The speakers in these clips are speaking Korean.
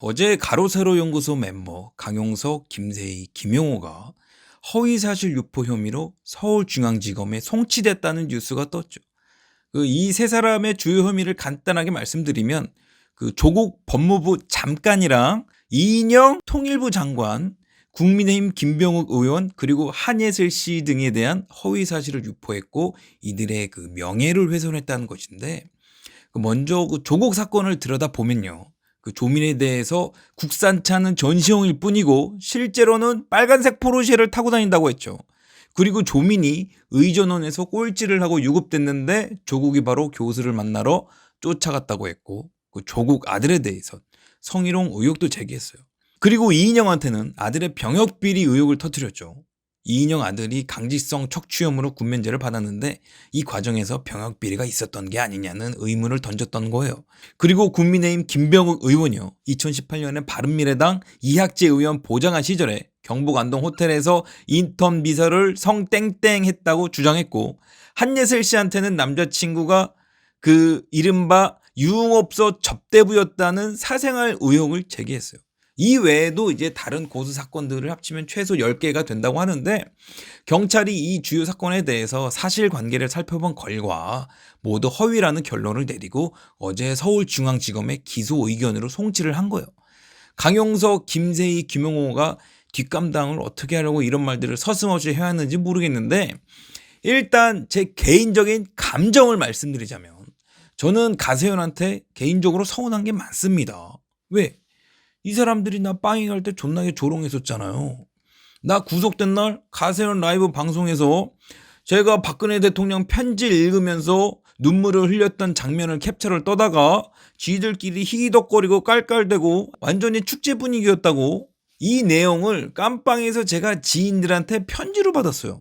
어제 가로세로 연구소 멤버 강용석, 김세희, 김용호가 허위사실 유포 혐의로 서울중앙지검에 송치됐다는 뉴스가 떴죠. 이 세 사람의 주요 혐의를 간단하게 말씀드리면 조국 법무부 장관이랑 이인영 통일부 장관, 국민의힘 김병욱 의원 그리고 한예슬 씨 등에 대한 허위 사실을 유포했고 이들의 명예를 훼손했다는 것인데, 먼저 조국 사건을 들여다보면요. 조민에 대해서 국산차는 전시용일 뿐이고 실제로는 빨간색 포르쉐를 타고 다닌다고 했죠. 그리고 조민이 의전원에서 꼴찌를 하고 유급됐는데 조국이 바로 교수를 만나러 쫓아갔다고 했고, 조국 아들에 대해서 성희롱 의혹도 제기했어요. 그리고 이인영한테는 아들의 병역 비리 의혹을 터뜨렸죠. 이인영 아들이 강직성 척추 혐의로 군면제를 받았는데 이 과정에서 병역 비리가 있었던 게 아니냐는 의문을 던졌던 거예요. 그리고 국민의힘 김병욱 의원이요. 2018년에 바른미래당 이학재 의원 보장한 시절에 경북 안동 호텔에서 인턴 비서를 성땡땡 했다고 주장했고, 한예슬 씨한테는 남자친구가 이른바 유흥업소 접대부였다는 사생활 의혹을 제기했어요. 이 외에도 이제 다른 고수 사건들을 합치면 최소 10개가 된다고 하는데, 경찰이 이 주요 사건에 대해서 사실관계를 살펴본 결과 모두 허위라는 결론을 내리고 어제 서울중앙지검에 기소 의견으로 송치를 한 거예요. 강용석, 김세희, 김용호가 뒷감당을 어떻게 하려고 이런 말들을 서슴없이 해왔는지 모르겠는데, 일단 제 개인적인 감정을 말씀드리자면 저는 가세현한테 개인적으로 서운한 게 많습니다. 왜? 이 사람들이 나 빵이 갈 때 존나게 조롱했었잖아요. 나 구속된 날 가세현 라이브 방송에서 제가 박근혜 대통령 편지 읽으면서 눈물을 흘렸던 장면을 캡처를 떠다가 지들끼리 히덕거리고 깔깔대고 완전히 축제 분위기였다고, 이 내용을 깜빵에서 제가 지인들한테 편지로 받았어요.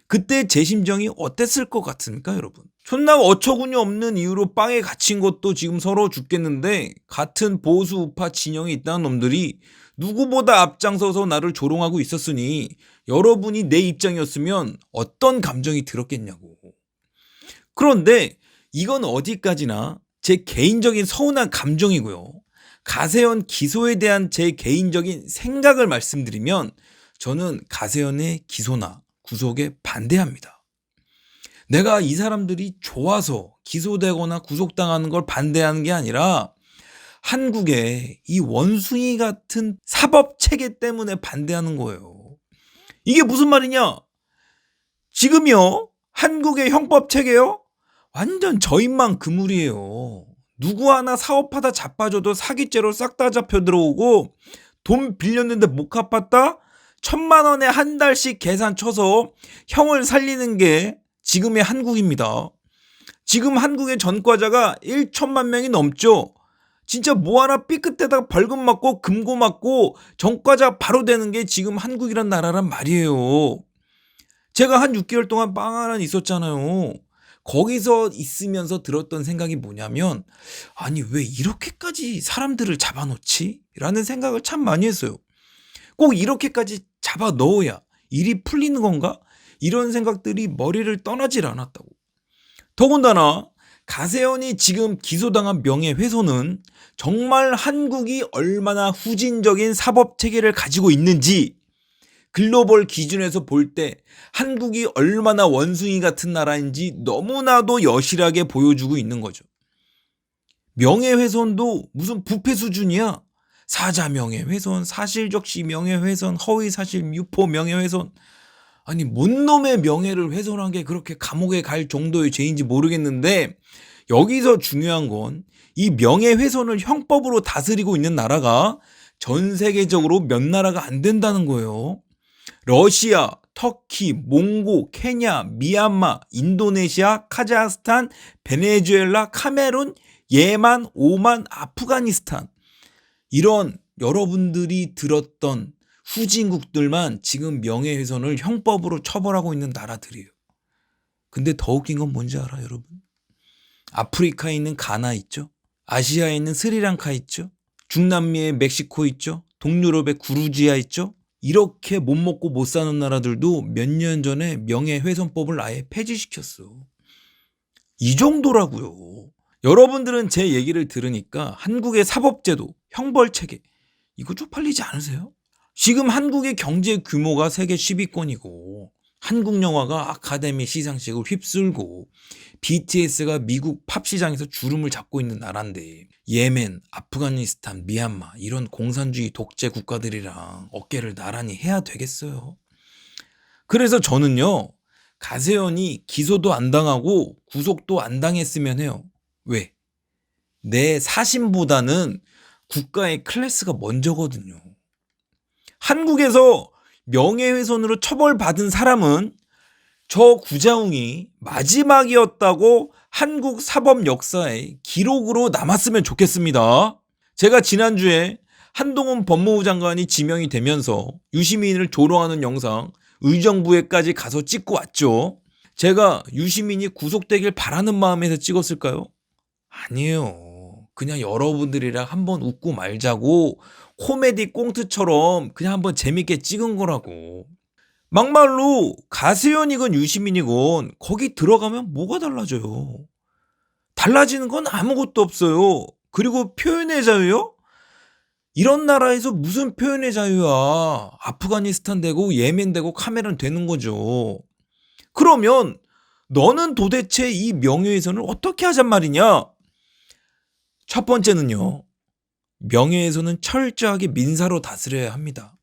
그때 제 심정이 어땠을 것 같습니까, 여러분? 존나 어처구니 없는 이유로 빵에 갇힌 것도 지금 서러워 죽겠는데, 같은 보수 우파 진영에 있다는 놈들이 누구보다 앞장서서 나를 조롱하고 있었으니 여러분이 내 입장이었으면 어떤 감정이 들었겠냐고. 그런데 이건 어디까지나 제 개인적인 서운한 감정이고요. 가세현 기소에 대한 제 개인적인 생각을 말씀드리면 저는 가세현의 기소나 구속에 반대합니다. 내가 이 사람들이 좋아서 기소되거나 구속당하는 걸 반대하는 게 아니라 한국의 이 원숭이 같은 사법 체계 때문에 반대하는 거예요. 이게 무슨 말이냐? 지금요, 한국의 형법 체계요? 완전 저인만 그물이에요. 누구 하나 사업하다 자빠져도 사기죄로 싹 다 잡혀 들어오고, 돈 빌렸는데 못 갚았다? 1,000만 원에 한 달씩 계산 쳐서 형을 살리는 게 지금의 한국입니다. 지금 한국의 전과자가 1천만 명이 넘죠. 진짜 뭐 하나 삐끗대다가 벌금 맞고 금고 맞고 전과자 바로 되는 게 지금 한국이란 나라란 말이에요. 제가 한 6개월 동안 빵 하나 있었잖아요. 거기서 있으면서 들었던 생각이 뭐냐면, 아니 왜 이렇게까지 사람들을 잡아놓지? 라는 생각을 참 많이 했어요. 꼭 이렇게까지 잡아 넣어야 일이 풀리는 건가? 이런 생각들이 머리를 떠나질 않았다고. 더군다나 가세현이 지금 기소당한 명예훼손은 정말 한국이 얼마나 후진적인 사법체계를 가지고 있는지, 글로벌 기준에서 볼 때 한국이 얼마나 원숭이 같은 나라인지 너무나도 여실하게 보여주고 있는 거죠. 명예훼손도 무슨 부패 수준이야. 사자 명예훼손, 사실적시 명예훼손, 허위사실 유포 명예훼손. 아니 뭔 놈의 명예를 훼손한 게 그렇게 감옥에 갈 정도의 죄인지 모르겠는데, 여기서 중요한 건 이 명예훼손을 형법으로 다스리고 있는 나라가 전 세계적으로 몇 나라가 안 된다는 거예요. 러시아, 터키, 몽고, 케냐, 미얀마, 인도네시아, 카자흐스탄, 베네수엘라, 카메룬, 예만, 오만, 아프가니스탄, 이런 여러분들이 들었던 후진국들만 지금 명예훼손을 형법으로 처벌하고 있는 나라들이에요. 근데 더 웃긴 건 뭔지 알아, 여러분? 아프리카에 있는 가나 있죠? 아시아에 있는 스리랑카 있죠? 중남미의 멕시코 있죠? 동유럽의 구루지아 있죠? 이렇게 못 먹고 못 사는 나라들도 몇 년 전에 명예훼손법을 아예 폐지시켰어. 이 정도라고요. 여러분들은 제 얘기를 들으니까 한국의 사법제도, 형벌체계 이거 쪽팔리지 않으세요? 지금 한국의 경제 규모가 세계 10위권이고 한국 영화가 아카데미 시상식을 휩쓸고 BTS가 미국 팝 시장에서 주름을 잡고 있는 나라인데 예멘, 아프가니스탄, 미얀마 이런 공산주의 독재 국가들이랑 어깨를 나란히 해야 되겠어요. 그래서 저는요, 가세현이 기소도 안 당하고 구속도 안 당했으면 해요. 왜? 내 사심보다는 국가의 클래스가 먼저거든요. 한국에서 명예훼손으로 처벌받은 사람은 저 구자웅이 마지막이었다고 한국 사법 역사에 기록으로 남았으면 좋겠습니다. 제가 지난주에 한동훈 법무부 장관이 지명이 되면서 유시민을 조롱하는 영상 의정부에까지 가서 찍고 왔죠. 제가 유시민이 구속되길 바라는 마음에서 찍었을까요? 아니에요. 그냥 여러분들이랑 한번 웃고 말자고 코미디 꽁트처럼 그냥 한번 재밌게 찍은 거라고. 막말로 가세현이건 유시민이건 거기 들어가면 뭐가 달라져요? 달라지는 건 아무것도 없어요. 그리고 표현의 자유요? 이런 나라에서 무슨 표현의 자유야. 아프가니스탄 되고 예멘 되고 카메론 되는 거죠. 그러면 너는 도대체 이 명예훼손을 어떻게 하잔 말이냐? 첫 번째는요. 명예훼손은 철저하게 민사로 다스려야 합니다.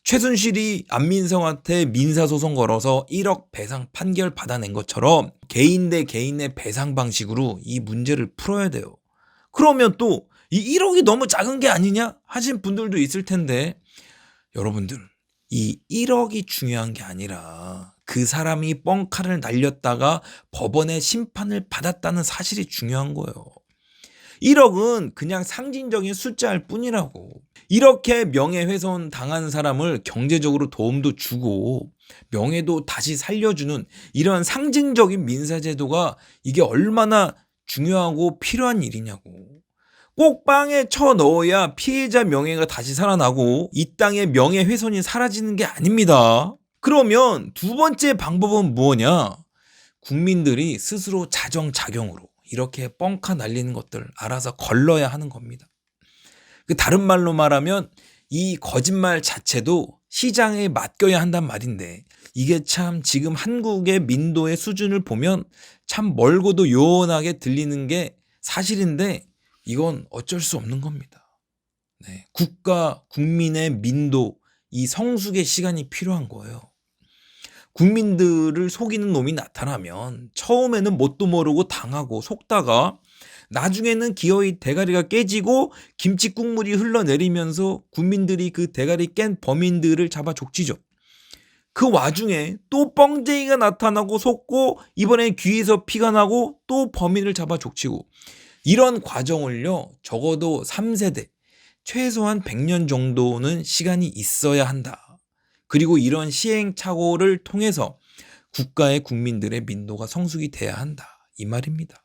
최순실이 안민성한테 민사소송 걸어서 1억 배상 판결 받아낸 것처럼 개인 대 개인의 배상 방식으로 이 문제를 풀어야 돼요. 그러면 또 이 1억이 너무 작은 게 아니냐 하신 분들도 있을 텐데 여러분들 이 1억이 중요한 게 아니라 그 사람이 뻥카를 날렸다가 법원의 심판을 받았다는 사실이 중요한 거예요. 1억은 그냥 상징적인 숫자일 뿐이라고. 이렇게 명예훼손 당한 사람을 경제적으로 도움도 주고 명예도 다시 살려주는 이런 상징적인 민사제도가 이게 얼마나 중요하고 필요한 일이냐고. 꼭 빵에 쳐 넣어야 피해자 명예가 다시 살아나고 이 땅의 명예훼손이 사라지는 게 아닙니다. 그러면 두 번째 방법은 뭐냐? 국민들이 스스로 자정작용으로 이렇게 뻥카 날리는 것들 알아서 걸러야 하는 겁니다. 그 다른 말로 말하면 이 거짓말 자체도 시장에 맡겨야 한단 말인데 이게 참 지금 한국의 민도의 수준을 보면 참 멀고도 요원하게 들리는 게 사실인데 이건 어쩔 수 없는 겁니다. 네, 국가, 국민의 민도, 이 성숙의 시간이 필요한 거예요. 국민들을 속이는 놈이 나타나면 처음에는 뭣도 모르고 당하고 속다가 나중에는 기어이 대가리가 깨지고 김치 국물이 흘러내리면서 국민들이 그 대가리 깬 범인들을 잡아 족치죠. 그 와중에 또 뻥쟁이가 나타나고 속고 이번엔 귀에서 피가 나고 또 범인을 잡아 족치고 이런 과정을요 적어도 3세대 최소한 100년 정도는 시간이 있어야 한다. 그리고 이런 시행착오를 통해서 국가의 국민들의 민도가 성숙이 돼야 한다. 이 말입니다.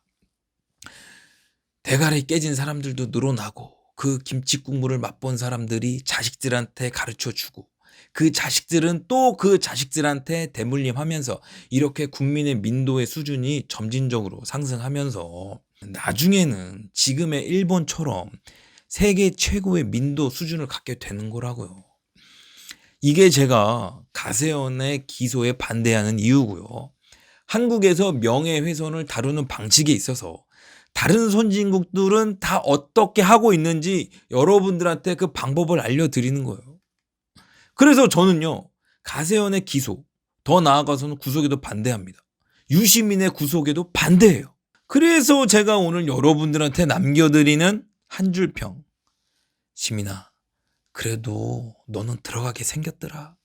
대가리 깨진 사람들도 늘어나고 그 김치 국물을 맛본 사람들이 자식들한테 가르쳐주고 그 자식들은 또 그 자식들한테 대물림하면서 이렇게 국민의 민도의 수준이 점진적으로 상승하면서 나중에는 지금의 일본처럼 세계 최고의 민도 수준을 갖게 되는 거라고요. 이게 제가 가세현의 기소에 반대하는 이유고요. 한국에서 명예훼손을 다루는 방식에 있어서 다른 선진국들은 다 어떻게 하고 있는지 여러분들한테 그 방법을 알려드리는 거예요. 그래서 저는요. 가세현의 기소, 더 나아가서는 구속에도 반대합니다. 유시민의 구속에도 반대해요. 그래서 제가 오늘 여러분들한테 남겨드리는 한 줄 평. 시민아, 그래도 너는 들어가게 생겼더라.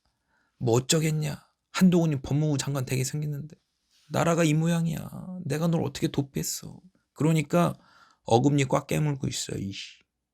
뭐 어쩌겠냐. 한동훈이 법무부 장관 되게 생겼는데 나라가 이 모양이야. 내가 널 어떻게 도피했어. 그러니까 어금니 꽉 깨물고 있어. 이씨.